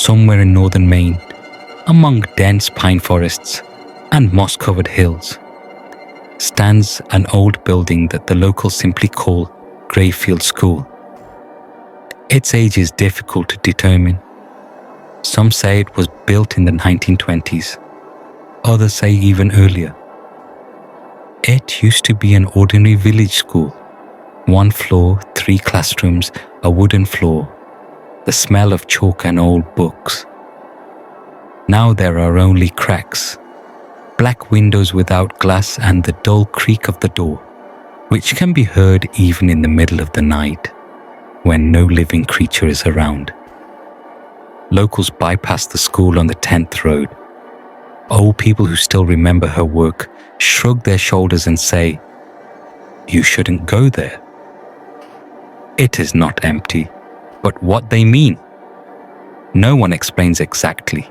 somewhere in northern Maine, among dense pine forests and moss-covered hills, stands an old building that the locals simply call Grayfield School. Its age is difficult to determine. Some say it was built in the 1920s, others say even earlier. It used to be an ordinary village school. 1 floor, 3 classrooms, a wooden floor, the smell of chalk and old books. Now there are only cracks, black windows without glass and the dull creak of the door, which can be heard even in the middle of the night when no living creature is around. Locals bypass the school on the 10th Road. Old people who still remember her work shrug their shoulders and say, "You shouldn't go there." It is not empty, but what they mean. No one explains exactly.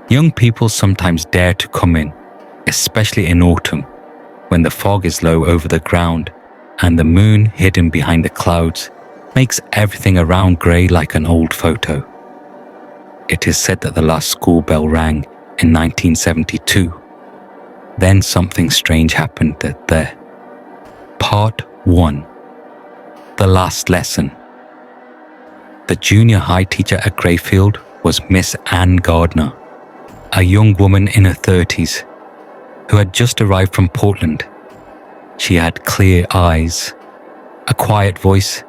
Young people sometimes dare to come in, especially in autumn, when the fog is low over the ground and the moon hidden behind the clouds makes everything around grey like an old photo. It is said that the last school bell rang in 1972. Then something strange happened there. Part 1. The last lesson. The junior high teacher at Grayfield was Miss Ann Gardner, a young woman in her 30s who had just arrived from Portland. She had clear eyes, a quiet voice,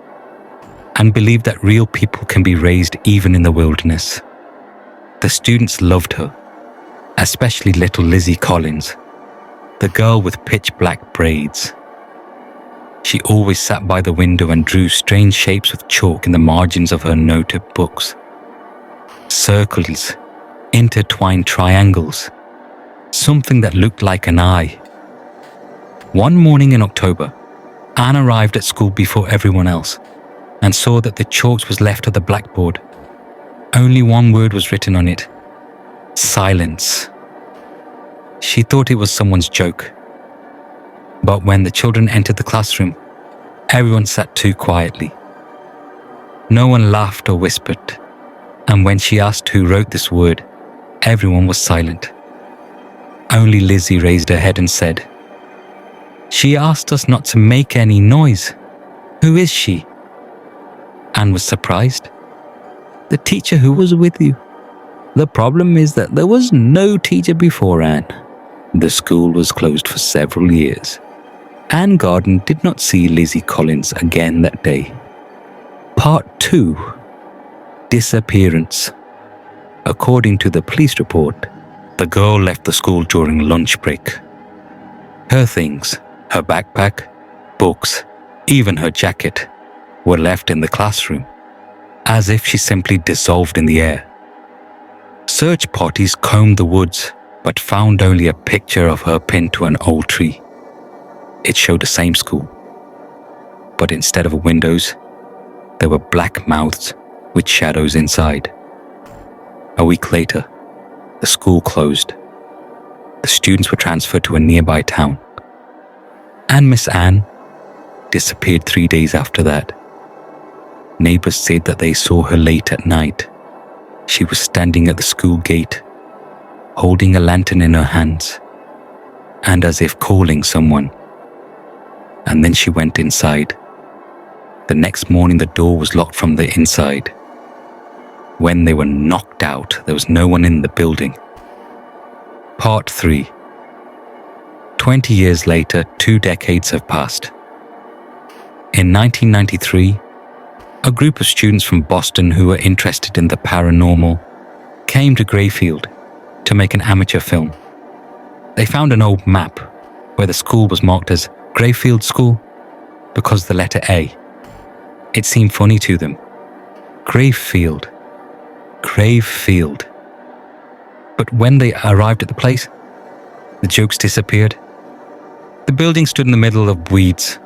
and believed that real people can be raised even in the wilderness. The students loved her, especially little Lizzie Collins, the girl with pitch black braids. She always sat by the window and drew strange shapes with chalk in the margins of her noted books. Circles, intertwined triangles, something that looked like an eye. One morning in October, Anne arrived at school before everyone else and saw that the chalk was left on the blackboard. Only one word was written on it: silence. She thought it was someone's joke. But when the children entered the classroom, everyone sat too quietly. No one laughed or whispered, and when she asked who wrote this word, everyone was silent. Only Lizzie raised her head and said, "She asked us not to make any noise. Who is she?" Anne was surprised. "The teacher who was with you." The problem is that there was no teacher before Anne. The school was closed for several years. Anne Garden did not see Lizzie Collins again that day. Part 2. Disappearance. According to the police report, the girl left the school during lunch break. Her things, her backpack, books, even her jacket, were left in the classroom, as if she simply dissolved in the air. Search parties combed the woods, but found only a picture of her pinned to an old tree. It showed the same school, but instead of windows, there were black mouths with shadows inside. A week later, the school closed. The students were transferred to a nearby town. And Miss Anne disappeared 3 days after that. Neighbors said that they saw her late at night. She was standing at the school gate, holding a lantern in her hands, and as if calling someone. And then she went inside. The next morning the door was locked from the inside. When they were knocked out, there was no one in the building. Part 3. 20 years later, 2 decades have passed. In 1993, a group of students from Boston who were interested in the paranormal came to Grayfield to make an amateur film. They found an old map where the school was marked as Grayfield School because the letter A. It seemed funny to them. Grayfield. But when they arrived at the place, the jokes disappeared. The building stood in the middle of weeds,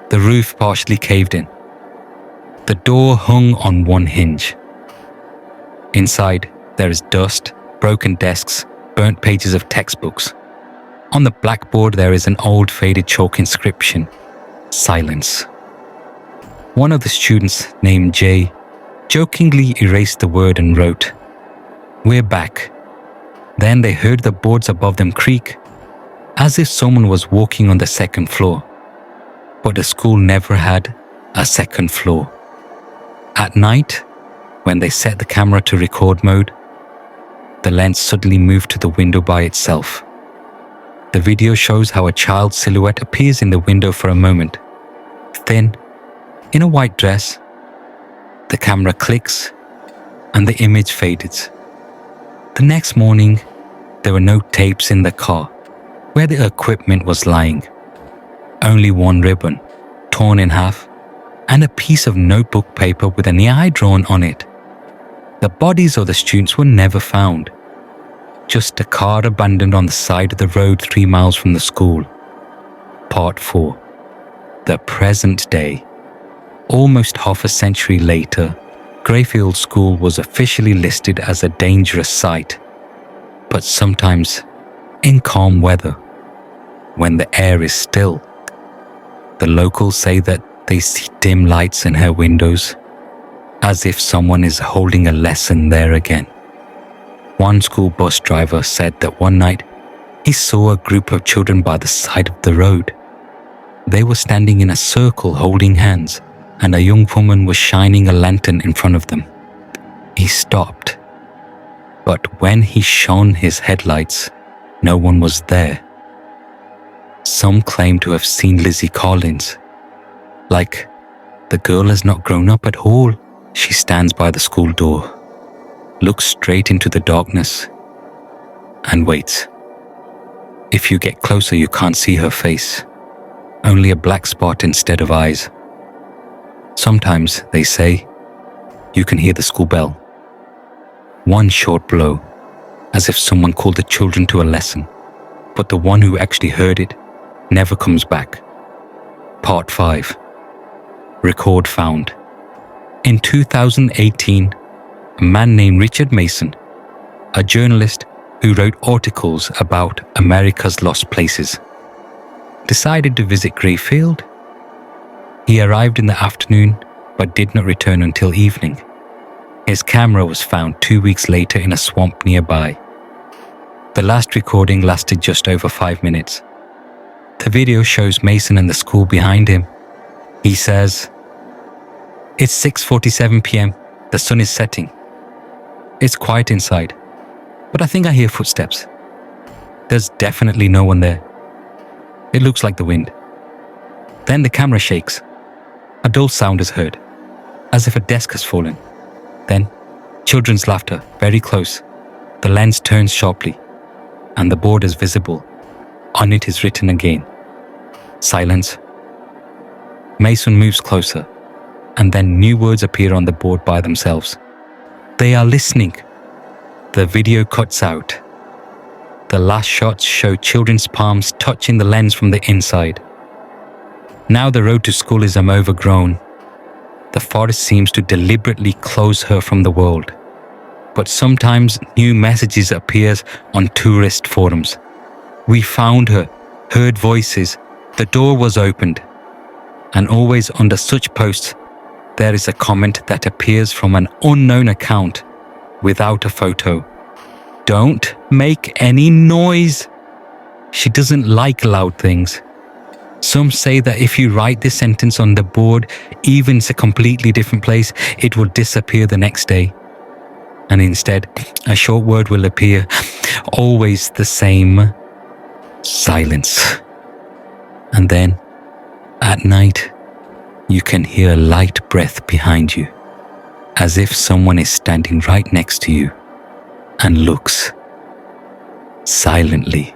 the roof partially caved in. The door hung on one hinge. Inside, there is dust, broken desks, burnt pages of textbooks. On the blackboard, there is an old faded chalk inscription, silence. One of the students, named Jay, jokingly erased the word and wrote, We're back. Then they heard the boards above them creak, as if someone was walking on the second floor. But the school never had a second floor. At night, when they set the camera to record mode, the lens suddenly moved to the window by itself. The video shows how a child's silhouette appears in the window for a moment, thin, in a white dress. The camera clicks, and the image fades. The next morning, there were no tapes in the car where the equipment was lying. Only one ribbon, torn in half, and a piece of notebook paper with an eye drawn on it. The bodies of the students were never found. Just a car abandoned on the side of the road 3 miles from the school. Part 4. The present day. Almost half a century later, Greyfield School was officially listed as a dangerous site. But sometimes, in calm weather, when the air is still, the locals say that they see dim lights in her windows, as if someone is holding a lesson there again. One school bus driver said that one night he saw a group of children by the side of the road. They were standing in a circle holding hands, and a young woman was shining a lantern in front of them. He stopped, but when he shone his headlights, no one was there. Some claim to have seen Lizzie Collins. Like, the girl has not grown up at all. She stands by the school door, looks straight into the darkness, and waits. If you get closer, you can't see her face, only a black spot instead of eyes. Sometimes, they say, you can hear the school bell. One short blow, as if someone called the children to a lesson, but the one who actually heard it never comes back. Part 5. Record found. In 2018, a man named Richard Mason, a journalist who wrote articles about America's lost places, decided to visit Greyfield. He arrived in the afternoon but did not return until evening. His camera was found 2 weeks later in a swamp nearby. The last recording lasted just over 5 minutes. The video shows Mason and the school behind him. He says, "It's 6:47 p.m. The sun is setting. It's quiet inside, but I think I hear footsteps. There's definitely no one there. It looks like the wind." Then the camera shakes. A dull sound is heard, as if a desk has fallen. Then, children's laughter, very close. The lens turns sharply, and the board is visible. On it is written again, "Silence." Mason moves closer, and then new words appear on the board by themselves. They are listening. The video cuts out. The last shots show children's palms touching the lens from the inside. Now the road to school is overgrown. The forest seems to deliberately close her from the world. But sometimes new messages appear on tourist forums. "We found her, heard voices, the door was opened." And always under such posts, there is a comment that appears from an unknown account without a photo. "Don't make any noise. She doesn't like loud things." Some say that if you write this sentence on the board, even it's a completely different place, it will disappear the next day. And instead, a short word will appear, always the same: silence. And then, at night, you can hear a light breath behind you, as if someone is standing right next to you and looks silently.